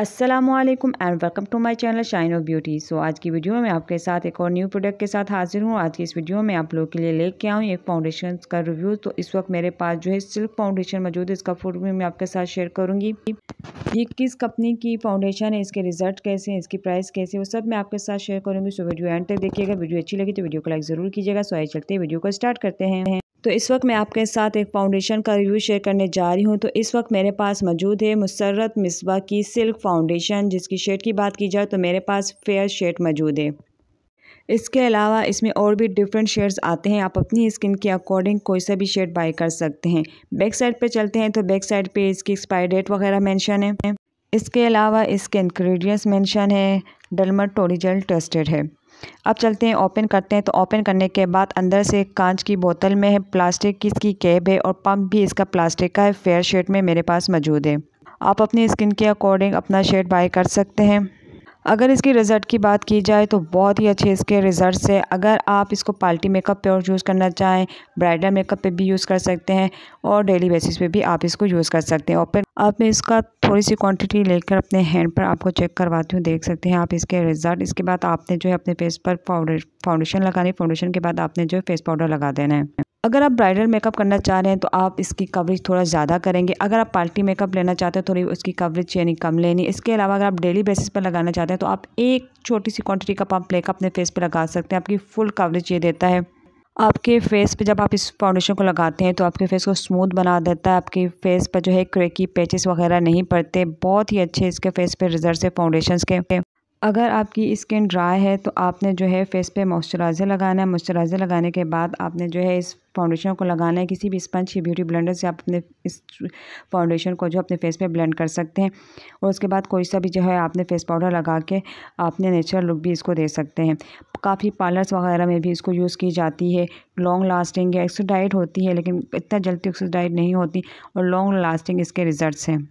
अस्सलामुअलैकुम and welcome to my channel Shine of Beauty. So आज की वीडियो में मैं आपके साथ एक और न्यू प्रोडक्ट के साथ हाजिर हूँ। आज की इस वीडियो में आप लोगों के लिए लेके आऊँ एक फाउंडेशन का रिव्यू। तो इस वक्त मेरे पास जो है सिल्क फाउंडेशन मौजूद है, इसका फुल रिव्यू मैं आपके साथ शेयर करूँगी। ये किस कंपनी की फाउंडेशन है, इसके रिजल्ट कैसे हैं, इसकी प्राइस कैसे है, वो सब मैं आपके साथ शेयर करूँगी। सो वीडियो एंड तक देखिएगा। वीडियो अच्छी लगी तो वीडियो को लाइक ज़रूर कीजिएगा। सो आइए चलते हैं, वीडियो को स्टार्ट करते हैं। तो इस वक्त मैं आपके साथ एक फाउंडेशन का रिव्यू शेयर करने जा रही हूँ। तो इस वक्त मेरे पास मौजूद है मुसर्रत मिसबा की सिल्क फाउंडेशन, जिसकी शेड की बात की जाए तो मेरे पास फेयर शेड मौजूद है। इसके अलावा इसमें और भी डिफरेंट शेड्स आते हैं, आप अपनी स्किन के अकॉर्डिंग कोई सा भी शेड बाय कर सकते हैं। बैक साइड पे चलते हैं तो बैक साइड पे इसकी एक्सपायरी डेट वगैरह मेंशन है। इसके अलावा इसके इंग्रेडिएंट्स मेंशन है, डर्माटोलॉजिकल टेस्टेड है। अब चलते हैं, ओपन करते हैं। तो ओपन करने के बाद अंदर से कांच की बोतल में है, प्लास्टिक की इसकी कैप है और पंप भी इसका प्लास्टिक का है। फेयर शेड में मेरे पास मौजूद है। आप अपनी स्किन के अकॉर्डिंग अपना शेड बाय कर सकते हैं। अगर इसकी रिज़ल्ट की बात की जाए तो बहुत ही अच्छे इसके रिज़ल्ट है। अगर आप इसको पार्टी मेकअप पे और यूज़ करना चाहें, ब्राइडल मेकअप पे भी यूज़ कर सकते हैं और डेली बेसिस पे भी आप इसको यूज़ कर सकते हैं। और फिर आप इसका थोड़ी सी क्वांटिटी लेकर अपने हैंड पर आपको चेक करवाती हूँ, देख सकते हैं आप इसके रिज़ल्ट। इसके बाद आपने जो है अपने फेस पर फाउंडेशन लगानी, फाउंडेशन के बाद आपने जो है फेस पाउडर लगा देना है। अगर आप ब्राइडल मेकअप करना चाह रहे हैं तो आप इसकी कवरेज थोड़ा ज़्यादा करेंगे। अगर आप पार्टी मेकअप लेना चाहते हैं थोड़ी उसकी कवरेज यानी कम लेनी। इसके अलावा अगर आप डेली बेसिस पर लगाना चाहते हैं तो आप एक छोटी सी क्वांटिटी का पंप लेकर अपने फेस पे लगा सकते हैं। आपकी फुल कवरेज ये देता है। आपके फेस पे जब आप इस फाउंडेशन को लगाते हैं तो आपके फेस को स्मूथ बना देता है। आपके फेस पर जो है क्रेकी पैचेस वगैरह नहीं पड़ते। बहुत ही अच्छे इसके फेस पे रिजल्ट है फाउंडेशन के। अगर आपकी स्किन ड्राई है तो आपने जो है फेस पे मॉइस्चराइज़र लगाना है। मॉइस्चराइज़र लगाने के बाद आपने जो है इस फाउंडेशन को लगाना है। किसी भी स्पंज की ब्यूटी ब्लेंडर से आप अपने इस फाउंडेशन को जो अपने फेस पे ब्लेंड कर सकते हैं। और उसके बाद कोई सा भी जो है आपने फेस पाउडर लगा के आपने नेचुरल लुक भी इसको दे सकते हैं। काफ़ी पार्लर्स वगैरह में भी इसको यूज़ की जाती है। लॉन्ग लास्टिंग है, एक्सोडाइट होती है लेकिन इतना जल्दी एक्सोडाइट नहीं होती और लॉन्ग लास्टिंग इसके रिजल्ट्स हैं।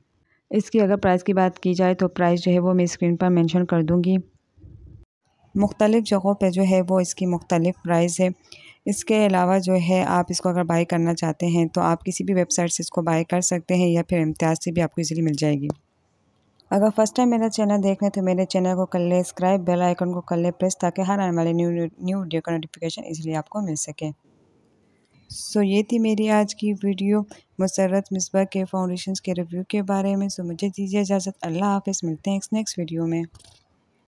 इसकी अगर प्राइस की बात की जाए तो प्राइस जो है वो मैं स्क्रीन पर मेंशन कर दूंगी। मुख्तलिफ़ जगहों पे जो है वो इसकी मुख्तलिफ़ प्राइस है। इसके अलावा जो है आप इसको अगर बाय करना चाहते हैं तो आप किसी भी वेबसाइट से इसको बाय कर सकते हैं या फिर इम्तियाज़ से भी आपको इजीली मिल जाएगी। अगर फर्स्ट टाइम मेरा चैनल देख रहे हैं तो मेरे चैनल को कर ले सब्सक्राइब, बेल आइकन को कर ले प्रेस, ताकि हर आने वाले न्यू वीडियो का नोटिफिकेशन इजीली आपको मिल सके। सो ये थी मेरी आज की वीडियो मुसर्रत मिसबा के फाउंडेशन के रिव्यू के बारे में। सो मुझे दीजिए इजाज़त। अल्लाह हाफ़िज़, मिलते हैं नेक्स्ट वीडियो में।